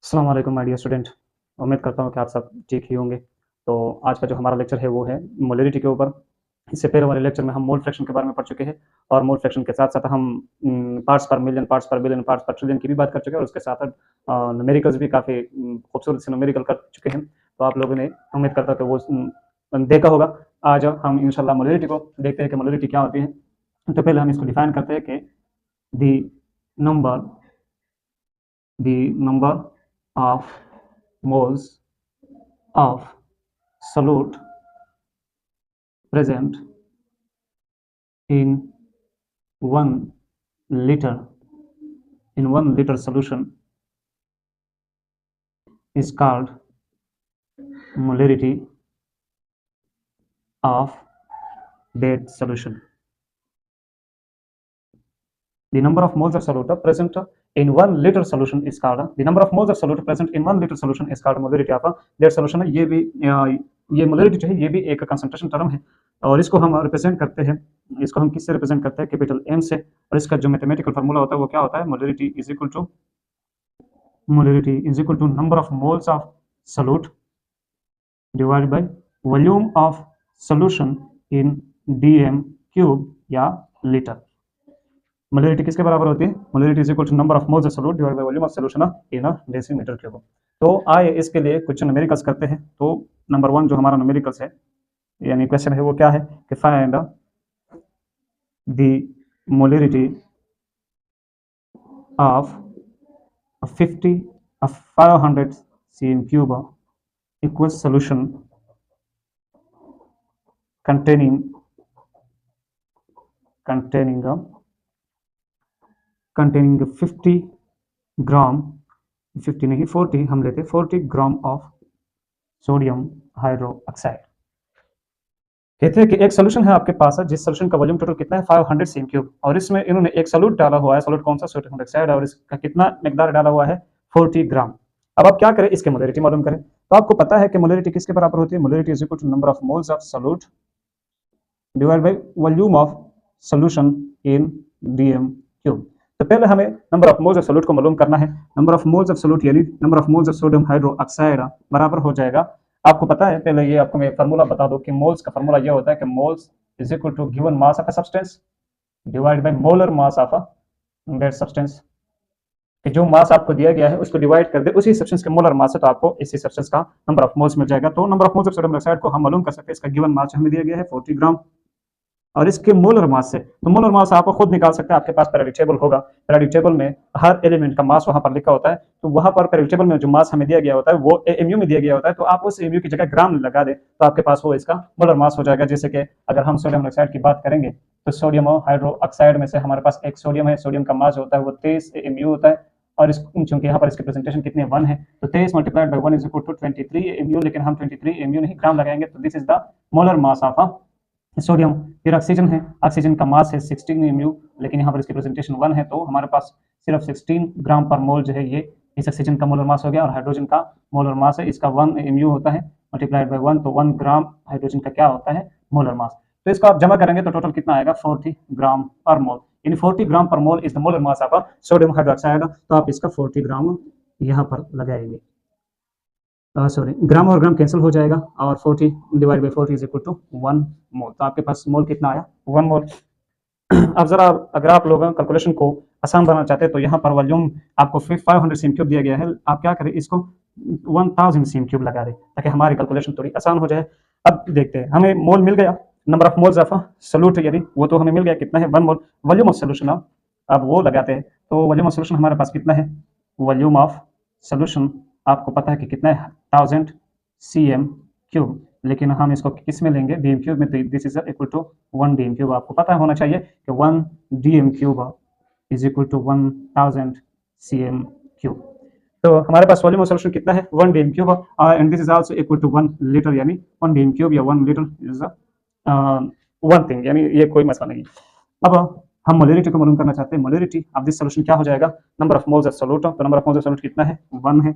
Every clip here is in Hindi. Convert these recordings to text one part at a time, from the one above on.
अस्सलाम वालेकुम माय डियर स्टूडेंट। उम्मीद करता हूँ कि आप सब ठीक ही होंगे। तो आज का जो हमारा लेक्चर है वो है मोलरिटी के ऊपर। इससे पहले वाले लेक्चर में हम मोल फ्रैक्शन के बारे में पढ़ चुके हैं और मोल फ्रैक्शन के साथ-साथ हम पार्ट्स पर मिलियन, पार्ट्स पर बिलियन, पार्ट्स पर ट्रिलियन की भी बात कर चुके हैं और उसके साथ-साथ न्यूमेरिकल्स भी काफ़ी खूबसूरत से न्यूमेरिकल कर चुके हैं। तो आप लोगों ने उम्मीद करता हूँ कि वो देखा होगा। आज हम इंशाल्लाह मोलरिटी को देखते हैं कि मोलरिटी क्या होती है। तो पहले हम इसको डिफाइन करते हैं कि the number the number of moles of solute present in 1 liter solution is called molarity of that solution. The number of moles of solute present in 1 liter solution is called the number of moles of solute present in 1 liter solution is called molarity of that solution है। ये मोलरिटी जो है ये भी एक कंसंट्रेशन टर्म है और इसको हम रिप्रेजेंट करते हैं। इसको हम किससे रिप्रेजेंट करते हैं? कैपिटल एम से। और इसका जो मैथमेटिकल फार्मूला होता है वो क्या होता है? Molarity is equal to number of moles of solute divided by volume of solution in dm cube या लीटर। मोलरिटी किसके बराबर होती है? Molarity is equal to number of moles of solute divided by volume of solution in a decimetre cube. तो आइए इसके लिए कुछ न्यूमेरिकल्स करते हैं। तो नंबर 1 जो हमारा न्यूमेरिकल्स है यानी क्वेश्चन है वो क्या है कि find the molarity of 500 cm cube aqueous solution containing 50 ग्राम 50 नहीं 40 हम लेते 40 ग्राम ऑफ सोडियम हाइड्रोक्साइड। कहते हैं कि एक सोल्यूशन है आपके पास जिस सोल्यूशन का वॉल्यूम टोटल कितना है 500 सीएम क्यूब और इसमें इन्होंने एक सॉल्यूट डाला हुआ है। सॉल्यूट कौन सा? Sodium hydroxide. और इसका कितना मिकदार डाला हुआ है? 40 ग्राम। अब आप क्या करें? इसके मोलरिटी मालूम करें। तो आपको पता है कि मोलरिटी किसके बराबर होती है? Molarity is equal to number of moles of solute divided by volume of solution in DM cube. तो पहले हमें number of moles of solute को मालूम करना है। Number of moles of solute यानी number of moles of sodium hydroxide बराबर हो जाएगा। आपको पता है, पहले ये आपको मैं फार्मूला बता दूं कि मोल्स का फार्मूला ये होता है कि moles is equal to given mass of a substance divided by molar mass of that substance. कि जो मास आपको दिया गया है उसको डिवाइड कर दे उसी सब्सटेंस के मोलर मास से, तो आपको इसी सब्सटेंस का नंबर ऑफ मोल्स मिल जाएगा। तो number of moles of sodium hydroxide को हम मालूम कर सकते हैं। इसका गिवन मास हमें दिया गया है 40 ग्राम और इसके मोलर मास से, तो मोलर मास आप खुद निकाल सकते हैं। आपके पास पेरियोडिक टेबल होगा, पेरियोडिक टेबल में हर एलिमेंट का मास वहां पर लिखा होता है। तो वहां पर पेरियोडिक टेबल में जो मास हमें दिया गया होता है वो एमयू में दिया गया होता है। तो आप उस एमयू की जगह ग्राम लगा दे तो आपके पास वो इसका मोलर मास हो जाएगा। जैसे कि अगर हम सोडियम हाइड्रोक्साइड की बात करेंगे तो सोडियम हाइड्रोक्साइड में से हमारे पास एक सोडियम है, सोडियम का मास होता है वो 23 एमयू होता है। और इस चूंकि यहाँ पर इसके प्रेजेंटेशन कितने 1 है तो 23 multiplied by 1 is equal to 23 amu, लेकिन हम 23 एमयू नहीं ग्राम लगाएंगे। तो this is the molar mass of sodium. फिर ऑक्सीजन है, ऑक्सीजन का मास है 16 एमयू, लेकिन यहाँ पर इसकी प्रेजेंटेशन 1 है तो हमारे पास सिर्फ 16 ग्राम पर मोल जो है ये इस ऑक्सीजन का मोलर मास हो गया। और हाइड्रोजन का मोलर मास है, इसका 1 एमयू होता है मल्टीप्लाइड बाय 1, तो 1 ग्राम हाइड्रोजन का क्या होता है? Molar mass. तो इसको आप जमा करेंगे तो टोटल कितना आएगा? 40 ग्राम पर मोल। यानी 40 ग्राम पर mole is the molar mass of sodium hydroxide. तो आप इसका 40 ग्राम यहाँ पर लगाएंगे। सॉरी, ग्राम और ग्राम कैंसिल हो जाएगा और 40 divide by 40 is equal to 1 mole. तो आपके पास मोल कितना आया? 1 मोल। अब जरा अगर आप लोग कैलकुलेशन को आसान बनाना चाहते हैं तो यहाँ पर वॉल्यूम आपको 500 सीएम क्यूब दिया गया है। आप क्या करें? इसको 1000 सीएम क्यूब लगा दें ताकि हमारी कैलकुलेशन थोड़ी आसान हो जाए। अब देखते हैं, हमें मोल मिल गया, number of moles of solute यदि वो तो हमें मिल गया, कितना है? 1 मोल। वॉल्यूम ऑफ सॉल्यूशन अब वो लगाते हैं। तो वॉल्यूम ऑफ सॉल्यूशन हमारे पास कितना है? वॉल्यूम ऑफ सॉल्यूशन आपको पता है कि कितना है? 1000 cm क्यूब, लेकिन हम इसको किस में लेंगे? डीएम क्यूब में। तो this is equal to 1 dm cube. आपको पता होना चाहिए कि 1 dm cube is equal to 1000 cm cube. तो हमारे पास वॉल्यूम ऑफ सॉल्यूशन कितना है? 1 dm cube and this is also equal to 1 litre, यानी 1 डीएम क्यूब या 1 लीटर इज वन थिंग, यानी ये कोई मसला नहीं। अब हम मोलरिटी को मालूम करना चाहते हैं। मोलरिटी ऑफ दिस सॉल्यूशन क्या हो जाएगा? Number of moles of solute. तो number of moles of solute कितना है? 1 है,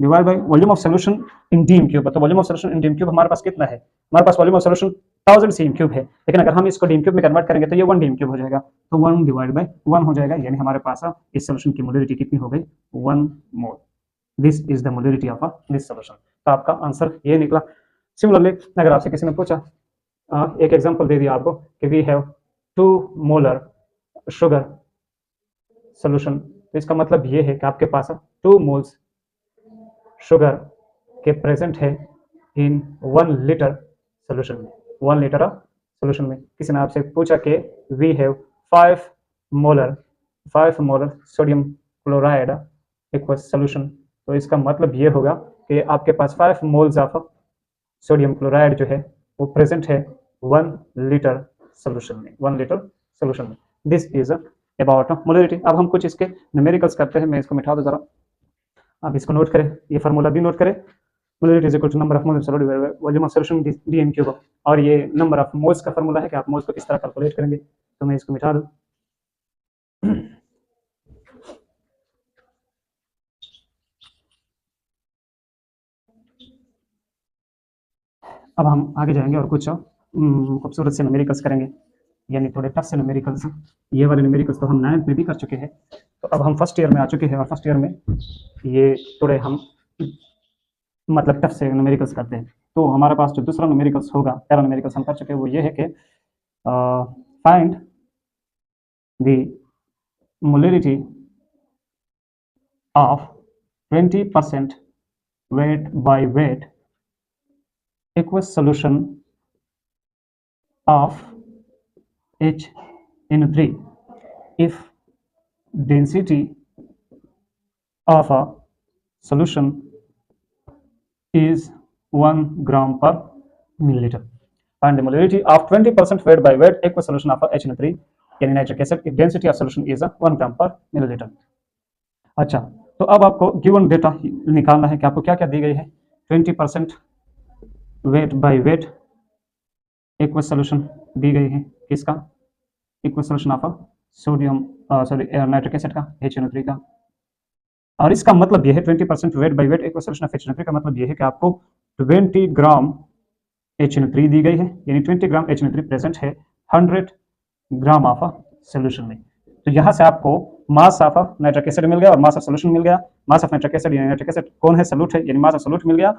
divide by volume of solution in DM cube. तो volume of solution in DM cube हमारे पास कितना है? हमारे पास volume of solution 1000 CM cube है, लेकिन अगर हम इसको डीएम क्यूब में कन्वर्ट करेंगे तो ये 1 डीएम क्यूब हो जाएगा। तो 1 डिवाइड बाय 1 हो जाएगा, यानी हमारे पास इस सॉल्यूशन की मोलरिटी कितनी हो गई? 1 mole. This is the molarity of this solution. तो आपका आंसर ये निकला। सिमिलरली अगर आपसे किसी ने पूछा, एक एग्जांपल दे दिया आपको कि we have 2 molar sugar solution, तो इसका मतलब ये है कि आपके पास 2 मोल्स शुगर के प्रेजेंट है इन 1 लीटर सॉल्यूशन में, 1 लीटर सॉल्यूशन में। किसी ने आपसे पूछा कि we have 5 molar sodium chloride aqueous solution, तो इसका मतलब ये होगा कि आपके पास 5 मोल्स ऑफ सोडियम क्लोराइड जो है वो प्रेजेंट है 1 लीटर सॉल्यूशन में, 1 लीटर सॉल्यूशन में। This is about molarity. अब हम कुछ इसके न्यूमेरिकल्स करते हैं। मैं इसको मिटा दूं जरा, आप इसको नोट करें, ये फार्मूला भी नोट करें। Molarity is equal to number of moles solute divided by volume of solution dm cube, और ये नंबर ऑफ मोल्स का फार्मूला है कि आप मोल्स को किस तरह कैलकुलेट करेंगे। तो मैं इसको मिटा दूं। अब हम आगे जाएंगे और कुछ खूबसूरत से न्यूमेरिकल्स करेंगे, यानी थोड़े टफ से न्यूमेरिकल्स। ये वाले न्यूमेरिकल्स तो हम 9th में भी कर चुके हैं, तो अब हम फर्स्ट ईयर में आ चुके हैं, और फर्स्ट ईयर में ये थोड़े हम मतलब टफ से न्यूमेरिकल्स करते हैं। तो हमारे पास जो दूसरा न्यूमेरिकल्स होगा, पहला न्यूमेरिकल्स हम कर चुके हैं, वो ये है कि find the molarity of 20% weight by weight aqueous solution of HNO3 if density of a solution is 1 gram per milliliter. Find the molarity of 20% weight by weight aqueous solution of HNO3 यानी nitric acid if density of solution is 1 gram per milliliter। अच्छा, तो अब आपको गिवन डेटा निकालना है कि आपको क्या क्या दी गई है। 20% weight by weight aqueous solution दी गई है, किसका? Aqueous solution of sodium nitric acid का, HNO3 का। और इसका मतलब यह है 20% weight by weight aqueous solution of HNO3 का मतलब यह है कि आपको 20 ग्राम HNO3 दी गई है, यानी 20 ग्राम HNO3 प्रेजेंट है 100 ग्राम ऑफ सॉल्यूशन में। तो यहाँ से आपको मास ऑफ नाइट्रिक एसिड मिल गया और मास ऑफ सॉल्यूशन मिल गया। मास ऑफ नाइट्रिक एसिड यानी नाइट्रिक एसिड कौन है? सॉल्यूट है, यानी मास ऑफ सॉल्यूट मिल गया,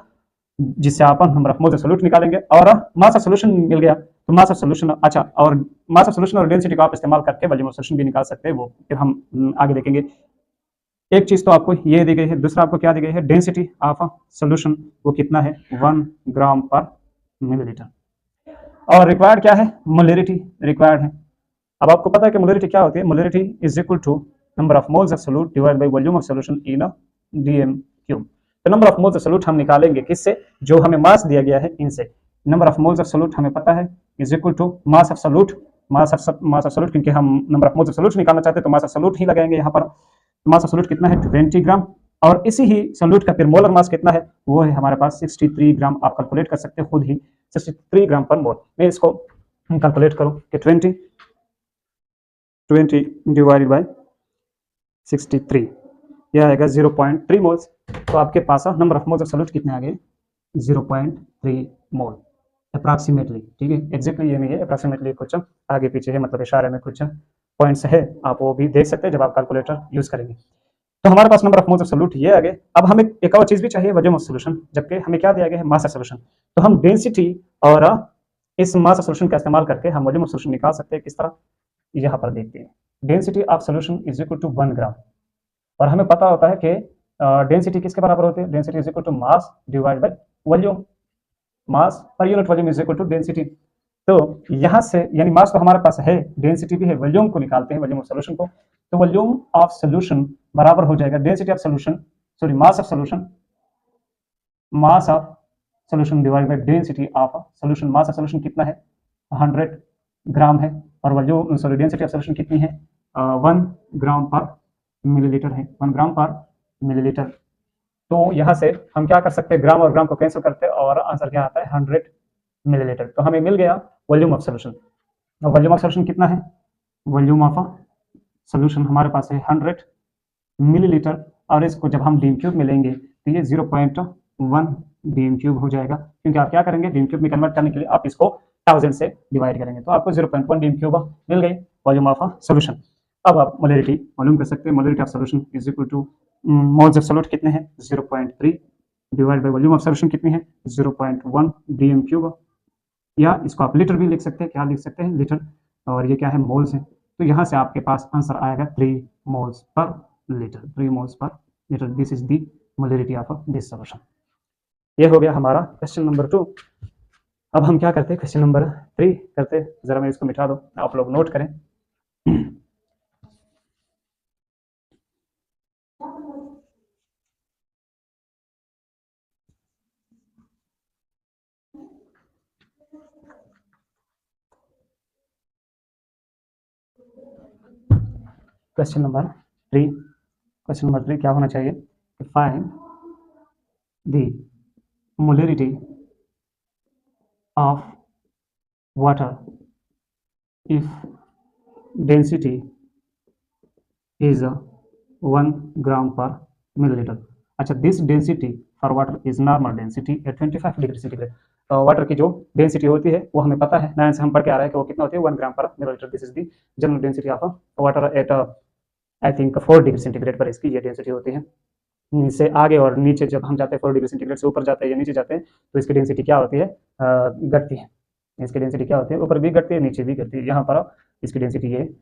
जिससे आप number of moles of solute निकालेंगे, और मास ऑफ सॉल्यूशन मिल गया। तो मास ऑफ सॉल्यूशन, अच्छा, और मास ऑफ सॉल्यूशन और डेंसिटी को आप इस्तेमाल करके वॉल्यूम ऑफ सॉल्यूशन भी निकाल सकते हैं, वो फिर हम आगे देखेंगे। एक चीज तो आपको ये दी गई है, दूसरा आपको क्या दी गई है? डेंसिटी ऑफ सॉल्यूशन, वो कितना है? 1 ग्राम पर मिलीलीटर। और रिक्वायर्ड क्या है? मोलरिटी रिक्वायर्ड है। अब आपको पता है कि मोलरिटी क्या होती है? Molarity is equal to number of moles of solute divide by volume of solution in dm cube. तो number of moles of solute हम निकालेंगे किससे? जो हमें मास दिया गया है इनसे। Number of moles of solute हमें पता है is equal to mass of solute, mass of solute, क्योंकि हम number of moles of solute निकालना चाहते हैं तो मास ऑफ सॉल्यूट ही लगाएंगे यहाँ पर। मास ऑफ सॉल्यूट कितना है? 20 ग्राम, और इसी ही सॉल्यूट का फिर मोलर मास कितना है? वो है हमारे पास 63 ग्राम। आप कैलकुलेट कर सकते हैं खुद ही, 63 ग्राम पर मोल। मैं इसको कैलकुलेट करूं कि 20 डिवाइडेड बाय 63, यह आएगा 0.3 मोल्स। तो आपके पास number of moles of solute कितने आ गए? 0.3 मोल अप्रॉक्सीमेटली। ठीक है, एग्जैक्टली ये नहीं है, अप्रॉक्सीमेटली कुछ आगे पीछे है, मतलब इशारे में कुछ पॉइंट्स है, आप वो भी देख सकते हैं जब आप कैलकुलेटर यूज करेंगे। तो हमारे पास number of moles of solute ये आ गए। अब हमें एक और चीज भी चाहिए, वॉल्यूम ऑफ सॉल्यूशन, जबकि हमें क्या दिया गया है? मास ऑफ सॉल्यूशन। तो हम डेंसिटी और इस मास ऑफ सॉल्यूशन का इस्तेमाल करके हम वॉल्यूम ऑफ सॉल्यूशन निकाल सकते हैं। किस तरह? यहाँ पर देखते हैं। Density of solution is equal to 1 gram, और हमें पता होता है कि डेंसिटी किसके बराबर होती है? Density is equal to mass divide by volume. Mass per unit volume is equal to density. तो यहाँ से, यानी मास तो हमारे पास है, डेंसिटी भी है, वॉल्यूम को निकालते हैं, वॉल्यूम ऑफ सॉल्यूशन को। तो वॉल्यूम ऑफ सॉल्यूशन बराबर हो जाएगा density of solution, sorry mass of solution, mass of solution divide by density of solution. Mass of solution कितना है? 100 ग्राम है, और volume, sorry, density of solution कितनी है? 1 ग्राम पर मिलीलीटर है, 1 ग्राम पर मिलीलीटर। तो यहाँ से हम क्या कर सकते हैं? ग्राम और ग्राम को कैंसिल करते हैं, और आंसर क्या आता है? 100 मिलीलीटर। तो हमें मिल गया volume of solution. Volume of solution कितना है? वॉल्यूम ऑफ सॉल्यूशन हमारे पास है 100 मिलीलीटर, और इसको जब हम डीएम क्यूब में लेंगे तो ये 0.1 डीएम क्यूब हो जाएगा, क्योंकि आप क्या करेंगे? डीएम क्यूब में कन्वर्ट करने के लिए आप इसको 1000 से डिवाइड करेंगे, तो आपको 0.1 डीएम क्यूब मिल गई वॉल्यूम ऑफ सॉल्यूशन। अब आप मोलरिटी मालूम कर सकते हैं। Molarity of solution is equal two moles absolute कितने हैं 0.3 divide by volume of solution कितनी है 0.1 डीएम क्यूब, या इसको आप लीटर भी लिख सकते हैं, क्या लिख सकते हैं लीटर, और ये क्या है मोल्स है। तो यहाँ से आपके पास आंसर आएगा 3 moles per litre, 3 moles per litre. This is the molarity of this solution. ये हो गया हमारा क्वेश्चन नंबर 2। अब हम क्या करते हैं क्वेश्चन नंबर 3 करते हैं। जरा मैं इसको मिटा दो, आप लोग नोट करें। क्वेश्चन नंबर 3, क्वेश्चन नंबर 3 क्या होना चाहिए, find the molarity of water if density is 1 gram per milliliter। अच्छा, this density for water is normal density at 25 degree centigrade. Water की जो डेंसिटी होती है वो हमें पता है, 9 से हम पढ़ के आ रहे हैं कि वो कितना होती है 1 ग्राम पर millilitre. This is the general density of water at I think 4 degree centigrade पर इसकी ये डेंसिटी होती है। इससे आगे और नीचे जब हम जाते हैं 4 डिग्री सेंटीग्रेड से ऊपर जाते हैं या नीचे जाते हैं तो इसकी डेंसिटी क्या होती है, घटती है। इसकी डेंसिटी क्या होती है, ऊपर भी घटती है नीचे भी घटती है। यहाँ पर इसकी डेंसिटी ये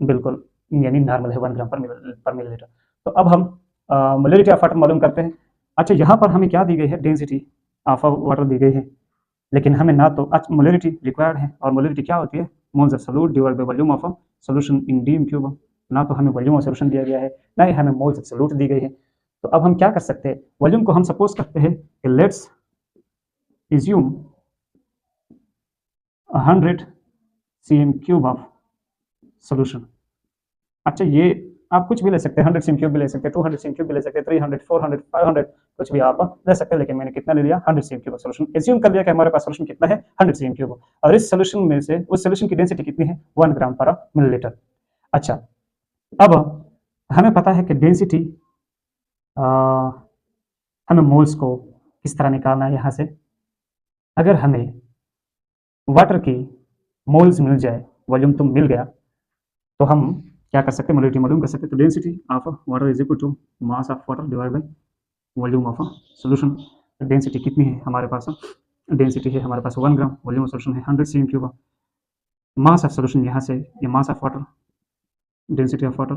बिल्कुल यानी नॉर्मल है 1 ग्राम पर मिलीलीटर। तो अब हम मोलरिटी ऑफ वाटर मालूम करते हैं। अच्छा, यहाँ पर हमें क्या दी गई है, डेंसिटी ऑफ वाटर दी गई है, लेकिन हमें ना तो मोलरिटी रिक्वायर्ड है, और मोलरिटी क्या होती है moles of solute divide by volume of solution in DM cube. ना तो हमें वॉल्यूम ऑफ सॉल्यूशन दिया गया है, ना ही हमें मोल्स ऑफ सॉल्यूट दी गई है। तो अब हम क्या कर सकते हैं, वॉल्यूम को हम सपोज करते हैं कि let's assume 100 cm cube of solution. अच्छा, ये आप कुछ भी ले सकते हैं, 100 cm क्यूब भी ले सकते हैं, 200 cm क्यूब भी ले सकते हैं, 300, 400, 500 कुछ भी आप ले सकते हैं, लेकिन मैंने कितना ले लिया 100 cm क्यूब सॉल्यूशन। एज्यूम कर लिया कि हमारे पास सॉल्यूशन कितना है 100 cm क्यूब, और इस सॉल्यूशन में से उस सॉल्यूशन की डेंसिटी कितनी है 1 ग्राम पर मिलीलीटर। अच्छा, अब हमें पता है कि डेंसिटी हमें मोल्स को किस तरह निकालना है। यहाँ से अगर हमें वाटर की मोल्स मिल जाए, वॉल्यूम तो मिल गया, तो हम क्या कर सकते हैं, मोलरिटी मालूम कर सकते हैं। तो density of water is equal to mass of water divide by volume of solution. Density कितनी है हमारे पास, डेंसिटी है हमारे पास 1 ग्राम, वॉल्यूम ऑफ सॉल्यूशन है 100 cm cube. Mass of solution यहाँ से ये mass of water, density of water,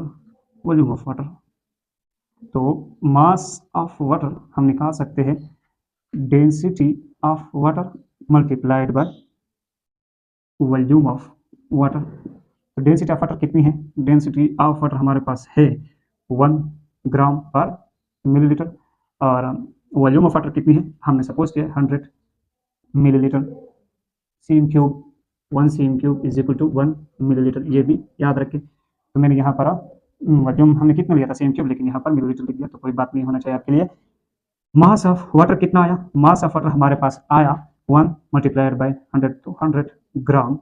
volume of water. तो मास ऑफ वाटर हम निकाल सकते हैं density of water multiplied by volume of water. तो डेंसिटी ऑफ वाटर कितनी है, डेंसिटी ऑफ वाटर हमारे पास है 1 ग्राम पर मिलीलीटर, और वॉल्यूम ऑफ वाटर कितनी है हमने सपोज किया 100 millilitre. cm cube 1 cm cube is equal to 1 millilitre, ये भी याद रखें। तो मैंने यहाँ पर वॉल्यूम हमने कितना लिया था cm क्यूब, लेकिन यहाँ पर मिलीलीटर लिख दिया, तो कोई बात नहीं होना चाहिए आपके लिए। मास ऑफ वाटर कितना आया, मास ऑफ वाटर हमारे पास आया 1 मल्टीप्लाइड बाय 100, तो 100 ग्राम,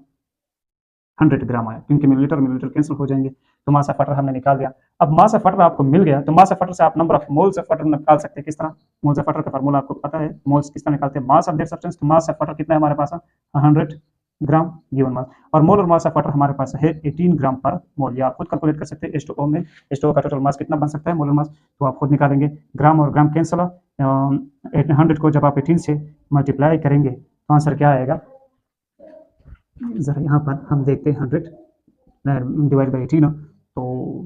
100 ग्राम आया, क्योंकि मिलीलीटर मिलीलीटर कैंसिल हो जाएंगे। तो मास ऑफ वाटर हमने निकाल दिया। अब मास ऑफ वाटर आपको मिल गया, तो मास ऑफ वाटर से आप number of moles of water निकाल सकते हैं। किस तरह, मोल्स ऑफ वाटर का फार्मूला आपको पता है, मोल्स किस तरह निकालते हैं, मास ऑफ दैट सब्सटेंस। तो मास ऑफ वाटर कितना है हमारे पास 100 ग्राम गिवन मास, और मोलर मास ऑफ वाटर हमारे पास है 18 ग्राम पर मोल। या आप खुद कैलकुलेट कर सकते हैं H2O में, H2O का टोटल मास कितना बन सकता है मोलर मास, तो आप खुद निकालेंगे। ग्राम और ग्राम कैंसिल, 100 को जब आप 18 से मल्टीप्लाई करेंगे तो आंसर क्या आएगा, जरा यहाँ पर हम देखते हैं 100 डिवाइड बाई 18, तो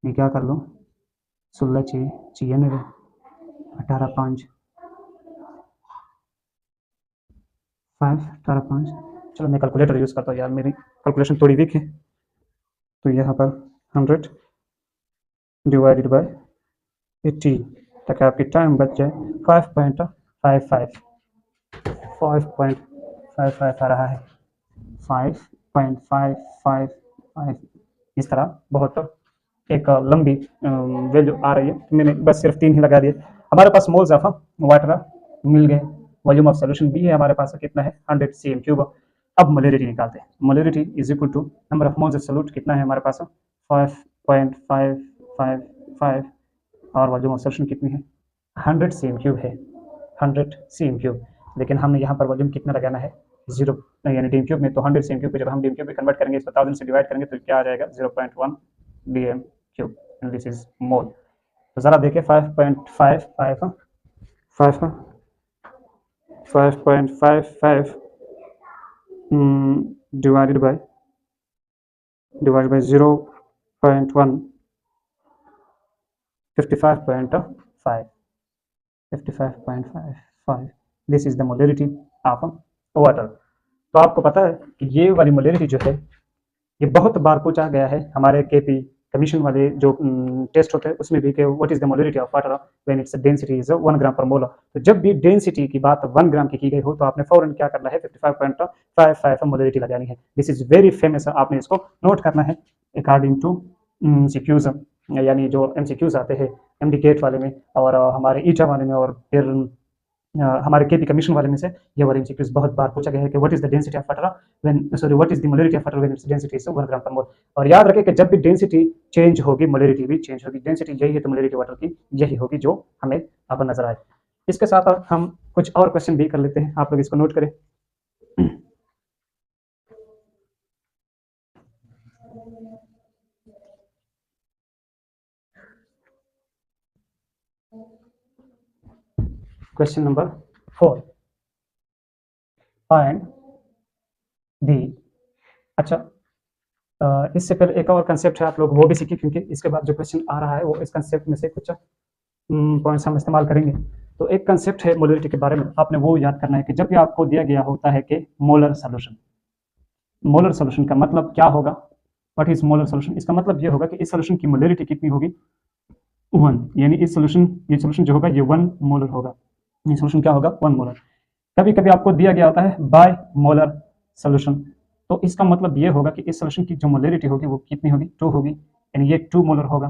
मैं क्या कर लूँ 16 6 96 18 5 5, चलो मैं कैलकुलेटर यूज़ करता हूँ यार, मेरी कैलकुलेशन थोड़ी वीक है। तो यहाँ पर 100 डिवाइडेड बाय 18 ताकि आपकी टाइम बच जाए 5.55 आ रहा है, 5.5555 इस तरह बहुत एक लंबी वैल्यू आ रही है। मैंने बस सिर्फ 3 ही लगा दिए। हमारे पास मोल्स ऑफ वाटर मिल गए, वॉल्यूम ऑफ सॉल्यूशन भी है हमारे पास कितना है 100 cm क्यूब। अब मोलरिटी निकालते हैं, molarity is equal to number of moles of solute कितना है हमारे पास 5.555, और वॉल्यूम ऑफ सॉल्यूशन कितनी है 100 cm क्यूब है, 100 cm क्यूब। लेकिन हमने यहाँ पर वॉल्यूम कितना लगाना है 0, यानी डीएम क्यूब में, तो 100 cm क्यूब को जब हम डीएम क्यूब में कन्वर्ट करेंगे, इसको 1000 से डिवाइड करेंगे तो क्या आ जाएगा 0.1 DM cube, and this is mole. तो ज़रा देखिए 5.55 5.55 divided by 0.1 55.5 this is the molarity of water. तो आपको पता है कि ये वाली मोलरिटी जो है ये बहुत बार पूछा गया है हमारे केपी कमीशन वाले जो टेस्ट होते हैं उसमें भी कि what is the molarity of water when its density is 1 ग्राम पर मोल। तो जब भी डेंसिटी की बात 1 ग्राम की गई हो तो आपने फौरन क्या करना है 55.55 मोलरिटी लगानी है। दिस इज वेरी फेमस, आपने इसको नोट करना है अकॉर्डिंग टू सीक्यूज, यानी जो एमसीक्यूज आते हैं एमडीकेट वाले में और हमारे ईटा वाले में और फिर हमारे केपी कमीशन वाले में से ये वाले एमसीक्यूज बहुत बार पूछा गया है कि what is the density of water what is the molarity of water when its density is 1 ग्राम पर मोल। और याद रखें कि जब भी डेंसिटी चेंज होगी मोलरिटी भी चेंज होगी। डेंसिटी यही है तो मोलरिटी वाटर की यही होगी जो हमें अब नजर आए। इसके साथ हम कुछ और क्वेश्चन भी कर लेते हैं, आप लोग इसको नोट करें। Question number 4 find the. अच्छा, इससे पहले एक और कंसेप्ट है, आप लोग वो भी सीखिए क्योंकि इसके बाद जो क्वेश्चन आ रहा है वो इस कंसेप्ट में से कुछ पॉइंट्स हम इस्तेमाल करेंगे। तो एक कंसेप्ट है मोलरिटी के बारे में, आपने वो याद करना है कि जब भी आपको दिया गया होता है कि मोलर सॉल्यूशन, मोलर सॉल्यूशन का मतलब क्या होगा, व्हाट इज मोलर सॉल्यूशन, इसका मतलब ये होगा कि इस सॉल्यूशन की मोलरिटी कितनी होगी 1, यानी इस सॉल्यूशन ये सॉल्यूशन जो होगा ये 1 मोलर होगा। ये सॉल्यूशन क्या होगा 1 मोलर। कभी कभी आपको दिया गया होता है बाय मोलर सॉल्यूशन, तो इसका मतलब ये होगा कि इस सॉल्यूशन की जो मोलरिटी होगी वो कितनी होगी 2 होगी, यानी ये 2 मोलर होगा।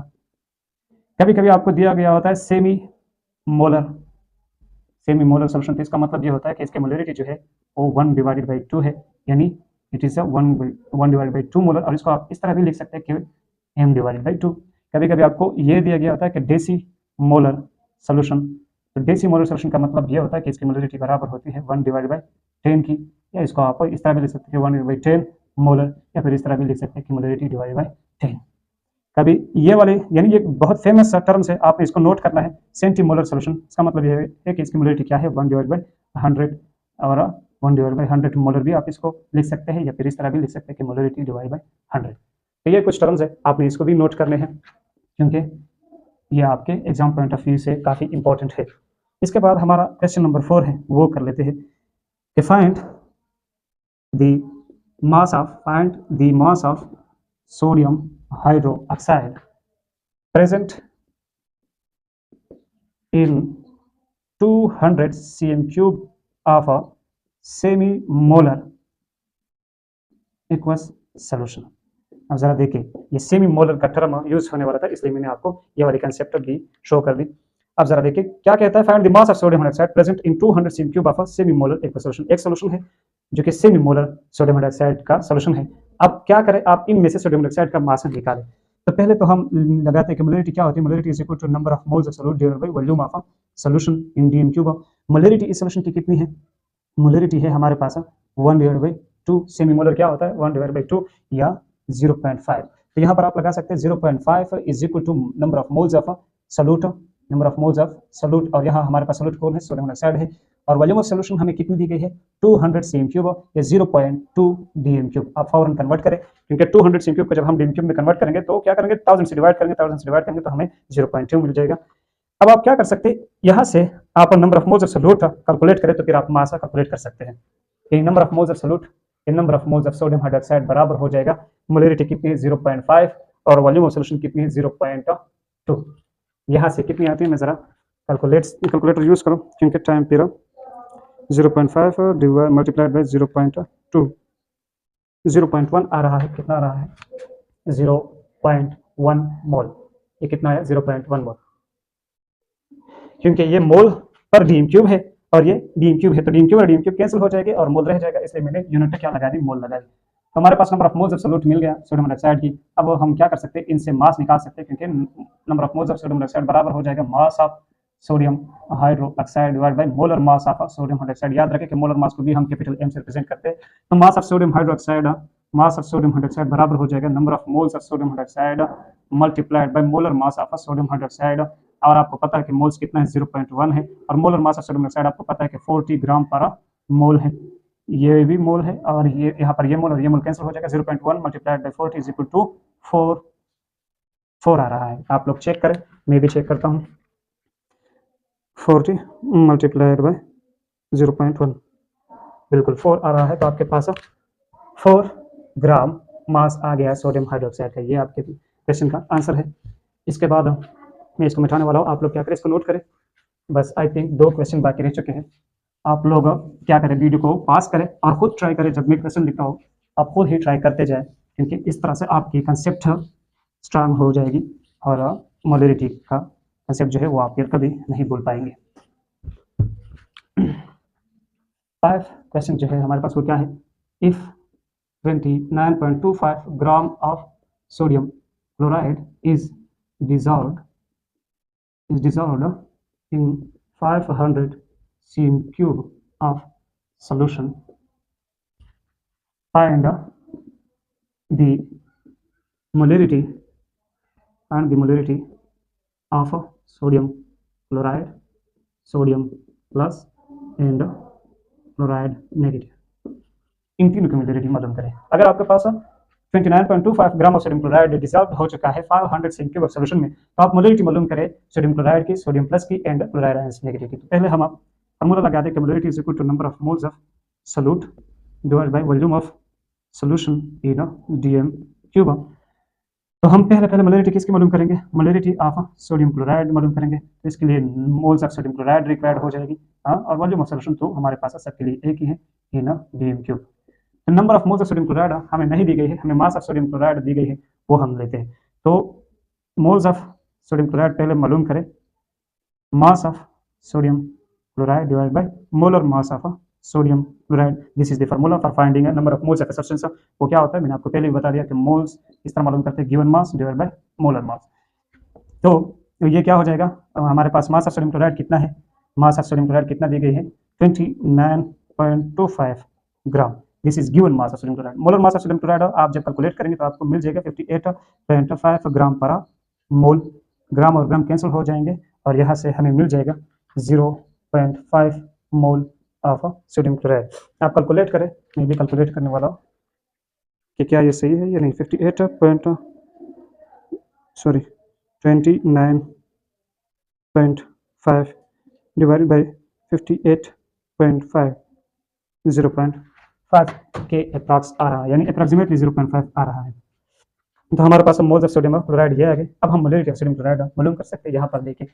कभी कभी आपको दिया गया होता है सेमी मोलर सॉल्यूशन, तो इसका मतलब ये होता है कि इसकी मोलरिटी जो है वो 1 डिवाइडेड बाई 2 है, यानी it is 1 divided by 2 molar. और इसको आप इस तरह भी लिख सकते हैं कि m डिवाइडेड बाई 2। कभी कभी आपको ये दिया गया होता है कि डेसी मोलर सॉल्यूशन, तो डेसी मोलर सॉल्यूशन का मतलब ये होता है कि इसकी मोलरिटी बराबर होती है 1 डिवाइडेड बाई 10 की, या इसको आप इस तरह भी लिख सकते हैं 1 डिवाइड बाई 10 मोलर, या फिर इस तरह भी लिख सकते हैं कि मोलरिटी डिवाइडेड बाई 10। कभी ये वाले, यानी ये बहुत फेमस टर्म्स है, आपने इसको नोट करना है। सेंटीमोलर सॉल्यूशन, इसका मतलब ये है कि इसकी मोलरिटी क्या है 1 डिवाइड बाई 100, और 1 डिवाइड बाई 100 मोलर भी आप इसको लिख सकते हैं, या फिर इस तरह भी लिख सकते हैं कि मोलरिटी डिवाइड बाई 100। तो ये कुछ टर्म्स है, आपने इसको भी नोट करने हैं क्योंकि ये आपके एग्जाम पॉइंट ऑफ व्यू से काफ़ी इंपॉर्टेंट है। इसके बाद हमारा क्वेश्चन नंबर 4 है, वो कर लेते हैं कि find the mass of sodium hydroxide present in 200 cm cube of a semi-molar aqueous solution। अब जरा देखिए, ये सेमी मोलर का टर्म यूज होने वाला था, इसलिए मैंने आपको ये वाली कंसेप्ट भी शो कर दी। अब जरा देखिए क्या कहता है, find the mass of sodium hydroxide present in 200 cm cube of a semi molar aqueous solution. एक सॉल्यूशन है जो कि सेमी मोलर सोडियम हाइड्रोक्साइड का सॉल्यूशन है। अब क्या करें, आप इनमें से सोडियम हाइड्रोक्साइड का मास निकालें। तो पहले तो हम लगाते हैं कि मोलरिटी क्या होती है, molarity is equal to number of moles of solute divided by volume of a solution in DM cube. Molarity इस सॉल्यूशन की कितनी है, मोलरिटी है हमारे पास 1 डिवाइडेड बाय 2। सेमी मोलर क्या होता है 1 डिवाइडेड बाय 2 या 0.5। तो यहाँ पर आप लगा सकते हैं 0.5 is equal to number of moles of solute, number of moles of solute, और यहाँ हमारे पास सॉल्यूट कौन है, सोडियम हाइड्रोक्साइड है। और वॉल्यूम ऑफ सॉल्यूशन हमें कितनी दी गई है 200 cm क्यूब या 0.2 dm क्यूब। आप फौरन कन्वर्ट करें क्योंकि 200 cm क्यूब को जब हम dm क्यूब में कन्वर्ट करेंगे तो क्या करेंगे 1000 से डिवाइड करेंगे, 1000 से डिवाइड करेंगे तो हमें 0.2 मिल जाएगा। अब आप क्या कर सकते हैं, यहाँ से आप number of moles of solute calculate करें तो फिर आप मास कैलकुलेट कर सकते हैं। ये number of moles of solute in number of moles of sodium hydroxide बराबर हो जाएगा मोलरिटी कितनी है 0.5 और वॉल्यूम ऑफ सॉल्यूशन कितनी है 0.2। यहाँ से कितनी आती है, मैं जरा कैलकुलेटर यूज करूँ क्योंकि time period 0.5 divide multiplied by 0.2, 0.1 आ रहा है, कितना आ रहा है 0.1 मोल। ये कितना है 0.1 मोल, क्योंकि ये मोल पर डीएम क्यूब है और ये डीएम क्यूब है, तो डीएम क्यूब और डीएम क्यूब कैंसिल हो जाएंगे और मोल रह जाएगा, इसलिए मैंने यूनिट क्या लगा दी, मोल लगा दी। तो हमारे पास number of moles of solute मिल गया सोडियम हाइड्रोक्साइड की। अब हम क्या कर सकते हैं, इनसे मास निकाल सकते हैं क्योंकि number of moles of sodium hydroxide बराबर हो जाएगा मास of sodium hydroxide divide by molar mass of sodium hydroxide. याद रखें कि मोलर मास को भी हम कैपिटल एम से रिप्रेजेंट करते हैं। तो मास ऑफ सोडियम हाइड्रोक्साइड बराबर हो जाएगा number of moles of sodium hydroxide multiplied by molar mass of sodium hydroxide और आपको पता है कि मोल्स कितना है 0.1 है, और molar mass of sodium oxide आपको पता है कि 40 ग्राम पर मोल है। ये भी मोल है और ये यहाँ पर ये मोल और ये मोल कैंसिल हो जाएगा, 0.1 multiplied by 40 is equal to 4 आ रहा है। आप लोग चेक करें, मैं भी चेक करता हूँ। 40 मल्टीप्लाइड बाई 0.1 बिल्कुल 4 आ रहा है, तो आपके पास 4 ग्राम मास आ गया सोडियम हाइड्रोक्साइड का। ये आपके क्वेश्चन का आंसर है। इसके बाद मैं इसको मिटाने वाला हूँ, आप लोग क्या करें, इसको नोट करें। बस आई थिंक 2 क्वेश्चन बाकी रह चुके हैं। आप लोग क्या करें, वीडियो को पास करें और खुद ट्राई करें। जब मैं क्वेश्चन लिखता हूँ आप खुद ही ट्राई करते जाए, क्योंकि इस तरह से आपकी कंसेप्ट स्ट्रांग हो जाएगी और मोलरिटी का कंसेप्ट जो है वो आप फिर कभी नहीं भूल पाएंगे। 5 क्वेश्चन जो है हमारे पास वो क्या है, if 29.25 gram of sodium chloride is dissolved in 500 cm cube of solution, find the molarity of sodium chloride, sodium plus and chloride negative। इन तीनों की मोलरिटी मालूम करें। अगर आपके पास 29.25 gram of sodium chloride dissolve हो चुका है 500 cm क्यूब सॉल्यूशन में, तो आप मोलरिटी मालूम करें सोडियम क्लोराइड की, सोडियम प्लस की एंड क्लोराइड आयंस नेगेटिव की। तो पहले हम आप फार्मूला लगा दें कि molarity is equal to number of moles of solute divided by volume of solution in DM cube. तो हम पहले मोलरिटी किसकी मालूम करेंगे, मोलरिटी ऑफ सोडियम क्लोराइड मालूम करेंगे। तो इसके लिए moles of sodium chloride required हो जाएगी, और वॉल्यूम ऑफ सॉल्यूशन तो हमारे पास सबके लिए एक ही है, in DM cube. Number of moles of sodium chloride हमें नहीं दी गई है, हमें मास ऑफ सोडियम क्लोराइड दी गई है, वो हम लेते हैं। तो मोल्स ऑफ सोडियम क्लोराइड पहले मालूम करें, मास of sodium chloride divide by molar mass of sodium chloride. This is the formula for finding number of moles of substance. वो क्या होता है, मैंने आपको पहले ही बता दिया कि मोल्स इस तरह मालूम करते हैं, given mass divide bye molar मास। तो ये क्या हो जाएगा, हमारे पास मास ऑफ सोडियम क्लोराइड कितना है, मास ऑफ सोडियम क्लोराइड कितना दी गई है 29.25 gram. This is given mass of sodium chloride. Molar mass of sodium chloride आप जब कैलकुलेट करेंगे तो आपको मिल जाएगा 58.5 ग्राम पर मोल। ग्राम और ग्राम कैंसिल हो जाएंगे और यहाँ से हमें मिल जाएगा 0.5 मोल ऑफ सोडियम क्लोराइड। आप कैलकुलेट करें, मैं भी कैलकुलेट करने वाला हूँ कि क्या ये सही है या नहीं। 29.5 डिवाइडेड बाई 58.5 0.5 के अप्रॉक्स आ रहा है, यानी अप्रॉक्सीमेटली 0.5 आ रहा है। तो हमारे पास मोल्स ऑफ सोडियम क्लोराइड ये आ गए। अब हम मोलरिटी ऑफ सोडियम क्लोराइड मालूम कर सकते हैं। यहाँ पर देखिए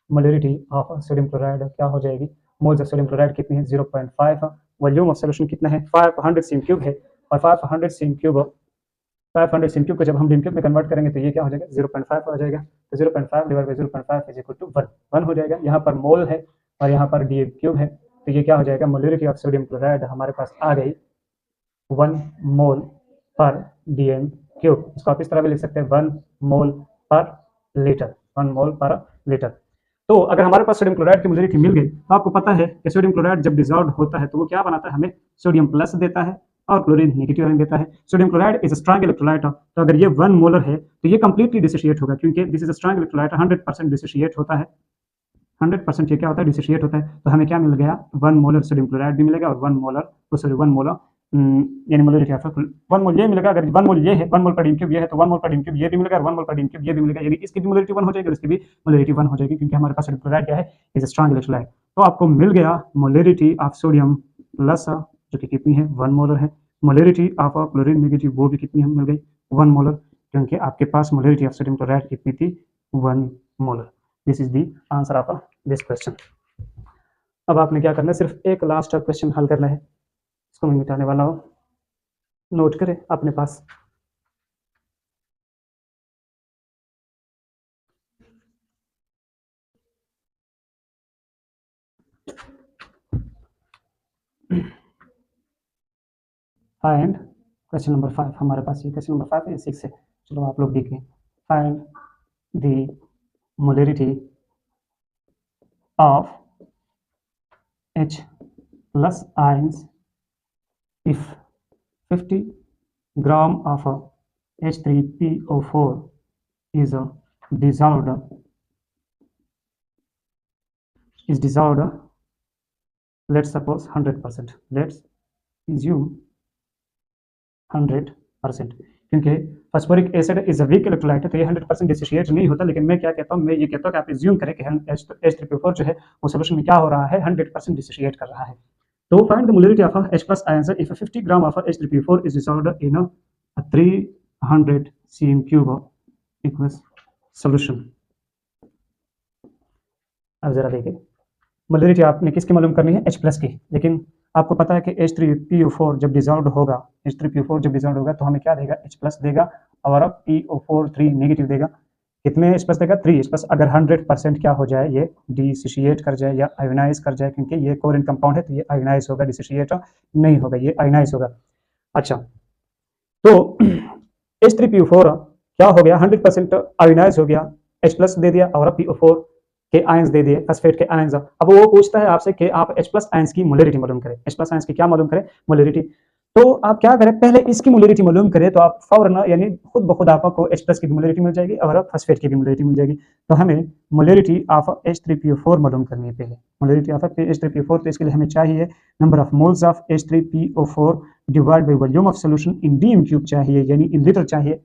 मोलरिटी ऑफ सोडियम क्लोराइड क्या हो जाएगी, मोल्स ऑफ सोडियम क्लोराइड कितनी है 0.5, वॉल्यूम ऑफ सॉल्यूशन कितना है 500 cm क्यूब है, और 500 cm क्यूब को जब हम डीएम क्यूब में कन्वर्ट करेंगे तो ये क्या हो जाएगा 0.5 हो जाएगा। तो 0.5 divide by 0.5 is equal to 1 हो जाएगा। यहाँ पर मोल है और यहाँ पर डीएम क्यूब है, तो ये क्या हो जाएगा, मोलरिटी ऑफ सोडियम क्लोराइड हमारे पास आ गई 1 मोल पर डीएम क्यूब। इसको आप इस तरह भी लिख सकते हैं 1 मोल पर लीटर, 1 मोल पर लीटर। तो अगर हमारे पास सोडियम क्लोराइड की मोलरिटी मिल गई तो आपको पता है कि सोडियम क्लोराइड जब डिसॉल्व होता है तो वो क्या बनाता है, हमें सोडियम प्लस देता है और क्लोरीन नेगेटिव आयन देता है। Sodium chloride is a strong electrolyte, तो अगर ये 1 मोलर है तो ये कंप्लीटली डिसोसिएट होगा, क्योंकि this is a strong electrolyte 100% dissociate होता है। 100% ये क्या होता है, डिसोसिएट होता है। तो हमें क्या मिल गया, 1 मोलर सोडियम क्लोराइड भी मिलेगा और 1 मोलर सॉरी 1 मोलर यानी मोलरिटी ऑफ 1 मोल ये मिलेगा। अगर 1 मोल ये है, 1 मोल पर डीएम क्यूब ये है, तो 1 मोल पर डीएम क्यूब ये भी मिलेगा और 1 मोल पर डीएम क्यूब ये भी मिलेगा, यानी इसकी भी मोलरिटी 1 हो जाएगी और इसकी भी मोलरिटी 1 हो जाएगी, क्योंकि हमारे पास सोडियम क्लोराइड क्या है, इज अ स्ट्रांग इलेक्ट्रोलाइट। तो आपको मिल गया मोलरिटी ऑफ सोडियम प्लस जो कि कितनी है 1 मोलर है, मोलरिटी ऑफ क्लोरीन नेगेटिव वो भी कितनी मिल गई 1 मोलर, क्योंकि आपके पास मोलरिटी ऑफ सोडियम क्लोराइड कितनी थी 1 molar. This is the answer of this question. अब आपने क्या करना है, सिर्फ एक लास्ट क्वेश्चन हल करना है। इसको मैं मिटाने वाला हूँ, नोट करें अपने पास। फाइंड क्वेश्चन नंबर 5 हमारे पास ये क्वेश्चन नंबर 5 है 6 है, चलो आप लोग देखें। Find the molarity of H plus ions if 50 gram of H3PO4 is dissolved is dissolved, let's suppose 100%, let's assume 100%, क्योंकि phosphoric acid is a weak electrolyte है तो ये 100% डिसोसिएट नहीं होता, लेकिन मैं क्या कहता हूँ, मैं ये कहता हूँ कि आप एज्यूम करें कि H3PO4 जो है वो सोल्यूशन में क्या हो रहा है, 100% डिसोसिएट कर रहा है। तो find the molarity of H plus ions if 50 gram of H3PO4 is dissolved in a 300 cm cube aqueous solution। अब जरा देखिए, मोलरिटी आपने किसकी मालूम करनी है, H+ की, लेकिन आपको पता है कि H3PO4 जब डिजॉल्व होगा, H3PO4 जब डिजॉल्व होगा तो हमें क्या देगा, H+ देगा और PO4 3 नेगेटिव देगा। कितने H+ देगा, 3 H+। अगर 100% क्या हो जाए, ये डिसोसिएट कर जाए या आयोनाइज कर जाए, क्योंकि ये कोवेलेंट कंपाउंड है तो ये आयोनाइज होगा, डिसोसिएट नहीं होगा, ये आयोनाइज होगा। अच्छा, तो H3PO4 क्या हो गया, 100% आयोनाइज हो गया, H+ दे दिया और PO4 के आयंस दे दिए, फास्फेट के आयंस। अब वो पूछता है आपसे कि आप H+ आयंस की मोलरिटी मालूम करें, H+ आयंस की क्या मालूम करें, मोलरिटी। तो आप क्या करें, पहले इसकी मोलरिटी मालूम करें तो आप फौरन यानी खुद ब खुद आपको H+ की भी मोलरिटी मिल जाएगी और फास्फेट की भी मोलरिटी मिल जाएगी। तो हमें मोलरिटी ऑफ H3PO4 मालूम करनी है पहले, मोलरिटी ऑफ H3PO4। तो इसके लिए हमें चाहिए number of moles of H3PO4 divide by volume of solution in dm³ चाहिए, यानी इन लीटर चाहिए।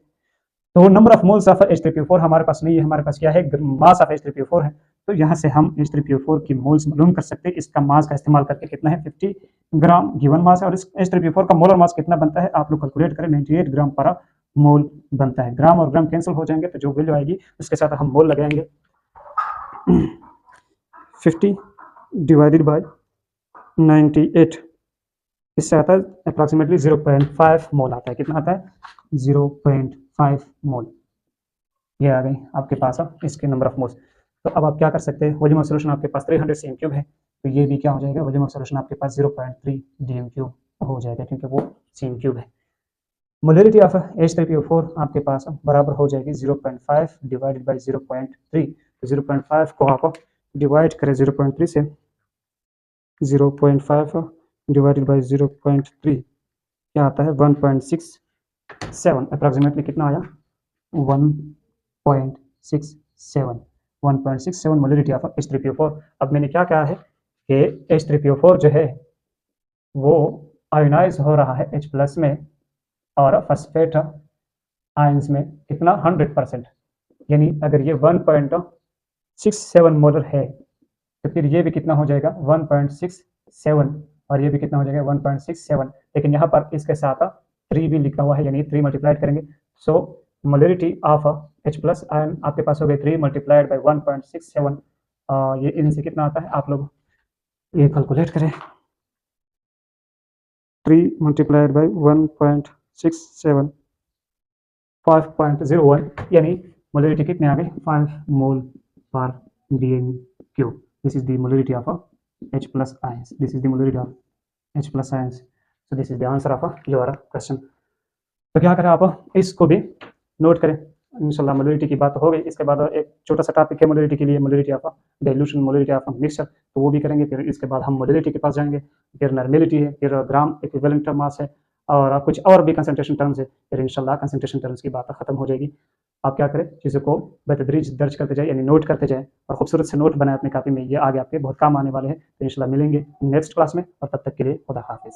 तो number of moles of H3PO4 हमारे पास नहीं है, हमारे पास क्या है, मास ऑफ H3PO4 है। तो यहाँ से हम H3PO4 की मोल्स मालूम कर सकते हैं, इसका मास का इस्तेमाल करके। कितना है, 50 ग्राम गिवन मास है, और इस H3PO4 का मोलर मास कितना बनता है, आप लोग कैलकुलेट करें, 98 ग्राम पर मोल बनता है। ग्राम और ग्राम कैंसिल हो जाएंगे तो जो वैल्यू आएगी उसके साथ हम मोल लगाएंगे। 50 डिवाइडेड बाय 98, इससे आता है अप्रॉक्सीमेटली 0.5 मोल आता है। कितना आता है, 0.5 मोल। ये आ गई आपके पास इसके नंबर ऑफ मोल्स। तो अब आप क्या कर सकते हैं, वॉल्यूम ऑफ सॉल्यूशन आपके पास 300 cm³ है, तो ये भी क्या हो जाएगा, वॉल्यूम ऑफ सॉल्यूशन आपके पास 0.3 dm³ हो जाएगा, क्योंकि वो cm³ है। मोलरिटी ऑफ H3PO4 आपके पास बराबर हो जाएगी 0.5 डिवाइडेड बाई 0.3। तो 0.5 को आप डिवाइड करें 0.3 से, 0.5 डिवाइडेड बाई 0.3 क्या आता है, 1.67। अप्रॉक्सीमेटली कितना आया, 1.67 मोलरिटी ऑफ H3PO4। अब मैंने क्या कहा है कि H3PO4 जो है वो आयोनाइज हो रहा है H+ में और फास्फेट आयंस में कितना, 100%। यानी अगर ये 1.67 मोलर है तो फिर ये भी कितना हो जाएगा, 1.67, और ये भी कितना हो जाएगा, 1.67। लेकिन यहाँ पर इसके साथ 3 भी लिखा हुआ है, यानी 3 मल्टीप्लाइड करेंगे। सो मोलरिटी ऑफ H+ आयन आपके पास हो गए 3 मल्टीप्लाइड बाई 1.67। ये इनसे कितना आता है, आप लोग ये कैलकुलेट करें, 3 मल्टीप्लाइड बाई 1.67, 5.01, यानी मोलरिटी कितने आ गए, 5 मोल पर dm³। This is the molarity of H+ ions, this is the molarity of H+ ions. So this is the answer of your question. तो क्या करें, आप इसको भी नोट करें। इंशाल्लाह मोलरिटी की बात हो गई, इसके बाद एक छोटा सा टॉपिक है मोलरिटी के लिए, molarity of dilution, molarity of mixture, तो वो भी करेंगे। फिर इसके बाद हम मोलरिटी के पास जाएंगे, फिर नॉर्मेलिटी है, फिर ग्राम इक्विवेलेंट मास है, और कुछ और भी कंसंट्रेशन टर्म्स है। फिर इंशाल्लाह कंसंट्रेशन टर्म्स की बात खत्म हो जाएगी। आप क्या करें, चीज़ों को बेतदरीज दर्ज करते जाए, यानी नोट करते जाए, और खूबसूरत से नोट बनाए अपनी कॉपी में, ये आगे आपके बहुत काम आने वाले हैं। तो इंशाल्लाह मिलेंगे नेक्स्ट क्लास में, और तब तक के लिए खुदा हाफिज़।